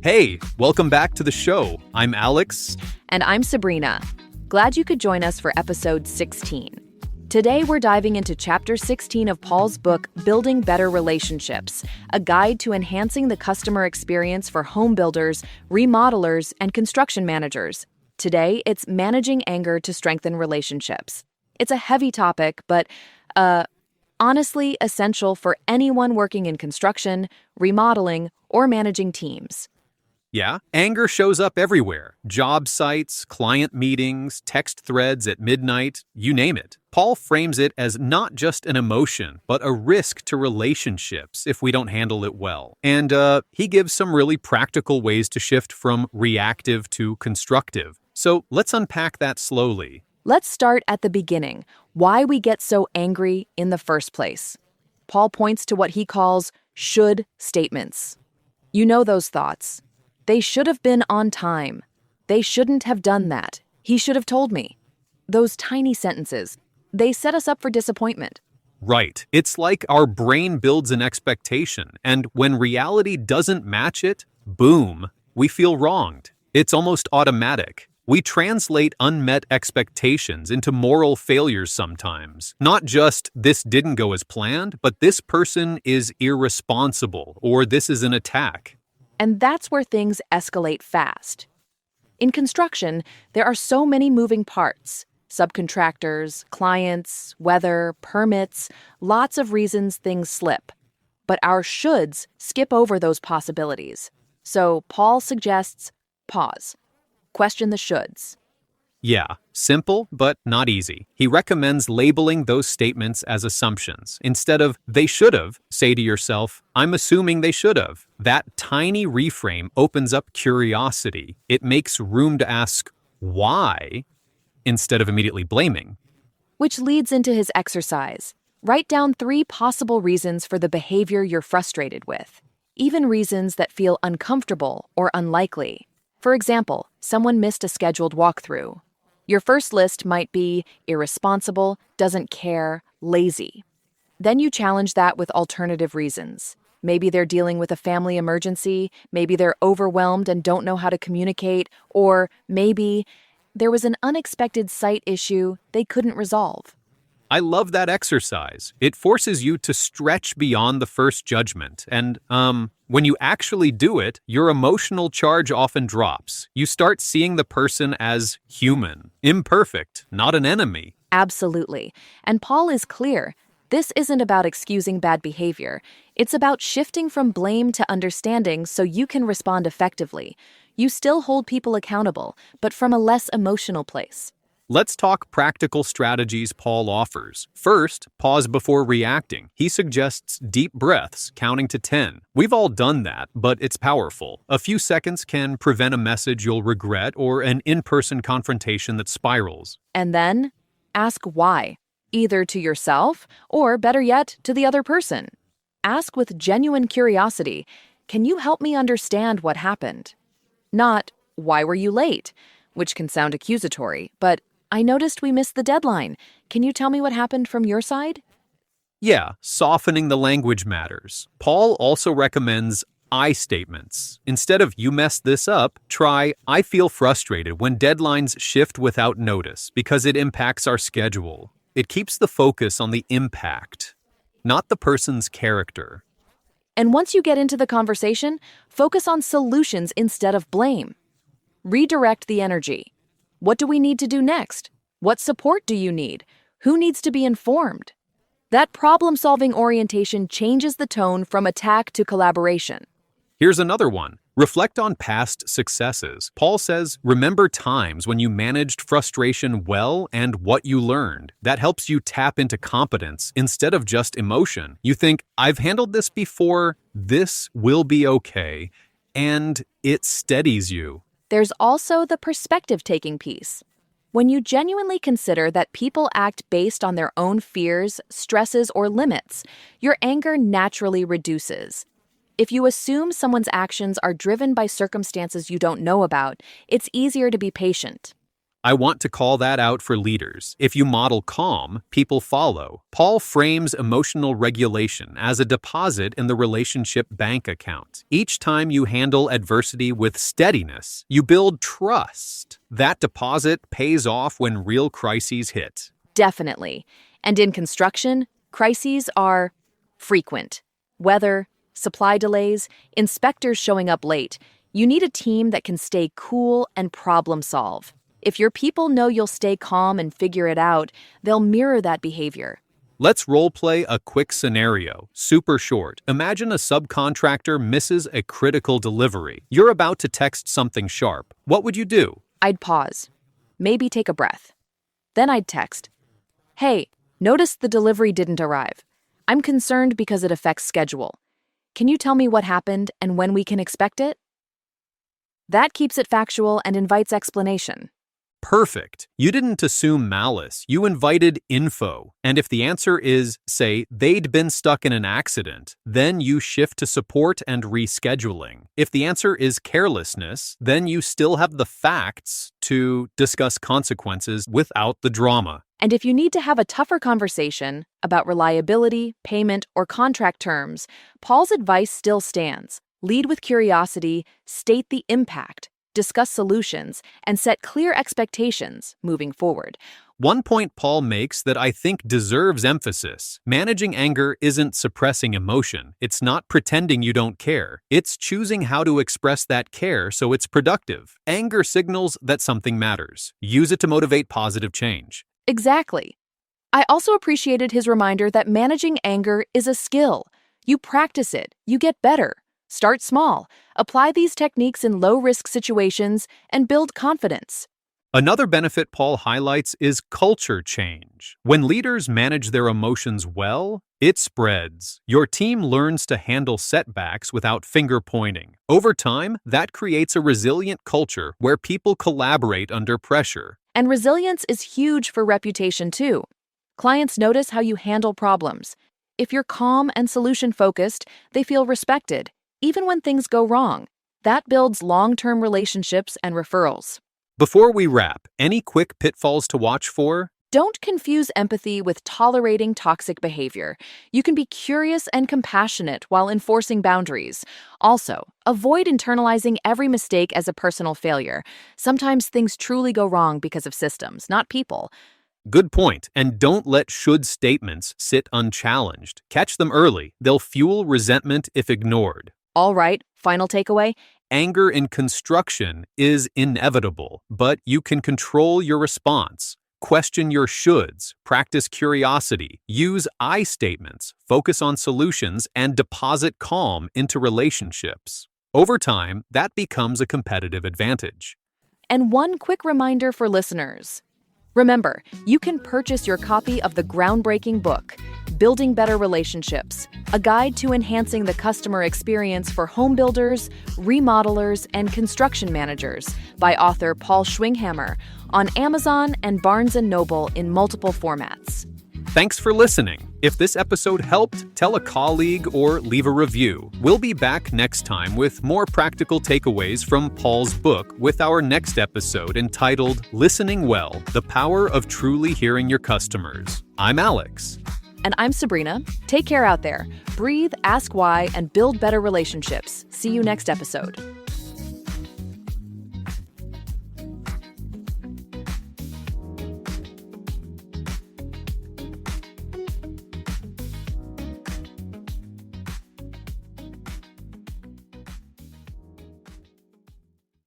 Hey, welcome back to the show. I'm Alex. And I'm Sabrina. Glad you could join us for episode 16. Today we're diving into chapter 16 of Paul's book, Building Better Relationships, a guide to enhancing the customer experience for home builders, remodelers, and construction managers. Today, it's managing anger to strengthen relationships. It's a heavy topic, but honestly essential for anyone working in construction, remodeling, or managing teams. Yeah, anger shows up everywhere. Job sites, client meetings, text threads at midnight, you name it. Paul frames it as not just an emotion, but a risk to relationships if we don't handle it well. And he gives some really practical ways to shift from reactive to constructive. So let's unpack that slowly. Let's start at the beginning, why we get so angry in the first place. Paul points to what he calls should statements. You know those thoughts. They should have been on time. They shouldn't have done that. He should have told me. Those tiny sentences, they set us up for disappointment. Right. It's like our brain builds an expectation, and when reality doesn't match it, boom, we feel wronged. It's almost automatic. We translate unmet expectations into moral failures sometimes. Not just this didn't go as planned, but this person is irresponsible or this is an attack. And that's where things escalate fast. In construction, there are so many moving parts. Subcontractors, clients, weather, permits, lots of reasons things slip. But our shoulds skip over those possibilities. So Paul suggests pause. Question the shoulds. Yeah, simple, but not easy. He recommends labeling those statements as assumptions. Instead of, they should have, say to yourself, I'm assuming they should have. That tiny reframe opens up curiosity. It makes room to ask, why, instead of immediately blaming. Which leads into his exercise. Write down 3 possible reasons for the behavior you're frustrated with, even reasons that feel uncomfortable or unlikely. For example, someone missed a scheduled walkthrough. Your first list might be irresponsible, doesn't care, lazy. Then you challenge that with alternative reasons. Maybe they're dealing with a family emergency, maybe they're overwhelmed and don't know how to communicate, or maybe there was an unexpected site issue they couldn't resolve. I love that exercise. It forces you to stretch beyond the first judgment. And, when you actually do it, your emotional charge often drops. You start seeing the person as human, imperfect, not an enemy. Absolutely. And Paul is clear. This isn't about excusing bad behavior. It's about shifting from blame to understanding so you can respond effectively. You still hold people accountable, but from a less emotional place. Let's talk practical strategies Paul offers. First, pause before reacting. He suggests deep breaths, counting to 10. We've all done that, but it's powerful. A few seconds can prevent a message you'll regret or an in-person confrontation that spirals. And then, ask why, either to yourself or, better yet, to the other person. Ask with genuine curiosity, can you help me understand what happened? Not, why were you late? Which can sound accusatory, but I noticed we missed the deadline. Can you tell me what happened from your side? Yeah, softening the language matters. Paul also recommends I statements. Instead of you messed this up, try I feel frustrated when deadlines shift without notice because it impacts our schedule. It keeps the focus on the impact, not the person's character. And once you get into the conversation, focus on solutions instead of blame. Redirect the energy. What do we need to do next? What support do you need? Who needs to be informed? That problem-solving orientation changes the tone from attack to collaboration. Here's another one. Reflect on past successes. Paul says, remember times when you managed frustration well and what you learned. That helps you tap into competence instead of just emotion. You think, I've handled this before, this will be okay, and it steadies you. There's also the perspective-taking piece. When you genuinely consider that people act based on their own fears, stresses, or limits, your anger naturally reduces. If you assume someone's actions are driven by circumstances you don't know about, it's easier to be patient. I want to call that out for leaders. If you model calm, people follow. Paul frames emotional regulation as a deposit in the relationship bank account. Each time you handle adversity with steadiness, you build trust. That deposit pays off when real crises hit. Definitely. And in construction, crises are frequent. Weather, supply delays, inspectors showing up late. You need a team that can stay cool and problem solve. If your people know you'll stay calm and figure it out, they'll mirror that behavior. Let's role-play a quick scenario, super short. Imagine a subcontractor misses a critical delivery. You're about to text something sharp. What would you do? I'd pause, maybe take a breath. Then I'd text, "Hey, notice the delivery didn't arrive. I'm concerned because it affects schedule. Can you tell me what happened and when we can expect it?" That keeps it factual and invites explanation. Perfect. You didn't assume malice, you invited info. And if the answer is, say, they'd been stuck in an accident, then you shift to support and rescheduling. If the answer is carelessness, then you still have the facts to discuss consequences without the drama. And if you need to have a tougher conversation about reliability, payment, or contract terms, Paul's advice still stands. Lead with curiosity, state the impact, discuss solutions, and set clear expectations moving forward. One point Paul makes that I think deserves emphasis. Managing anger isn't suppressing emotion. It's not pretending you don't care. It's choosing how to express that care so it's productive. Anger signals that something matters. Use it to motivate positive change. Exactly. I also appreciated his reminder that managing anger is a skill. You practice it, you get better. Start small, apply these techniques in low-risk situations, and build confidence. Another benefit Paul highlights is culture change. When leaders manage their emotions well, it spreads. Your team learns to handle setbacks without finger pointing. Over time, that creates a resilient culture where people collaborate under pressure. And resilience is huge for reputation too. Clients notice how you handle problems. If you're calm and solution-focused, they feel respected, even when things go wrong. That builds long-term relationships and referrals. Before we wrap, any quick pitfalls to watch for? Don't confuse empathy with tolerating toxic behavior. You can be curious and compassionate while enforcing boundaries. Also, avoid internalizing every mistake as a personal failure. Sometimes things truly go wrong because of systems, not people. Good point. And don't let should statements sit unchallenged. Catch them early. They'll fuel resentment if ignored. All right, final takeaway. Anger in construction is inevitable, but you can control your response. Question your shoulds, practice curiosity, use I statements, focus on solutions, and deposit calm into relationships. Over time, that becomes a competitive advantage. And one quick reminder for listeners. Remember, you can purchase your copy of the groundbreaking book, Building Better Relationships, a guide to enhancing the customer experience for home builders, remodelers, and construction managers by author Paul Schwinghammer on Amazon and Barnes & Noble in multiple formats. Thanks for listening. If this episode helped, tell a colleague or leave a review. We'll be back next time with more practical takeaways from Paul's book with our next episode entitled Listening Well, The Power of Truly Hearing Your Customers. I'm Alex. And I'm Sabrina. Take care out there. Breathe, ask why, and build better relationships. See you next episode.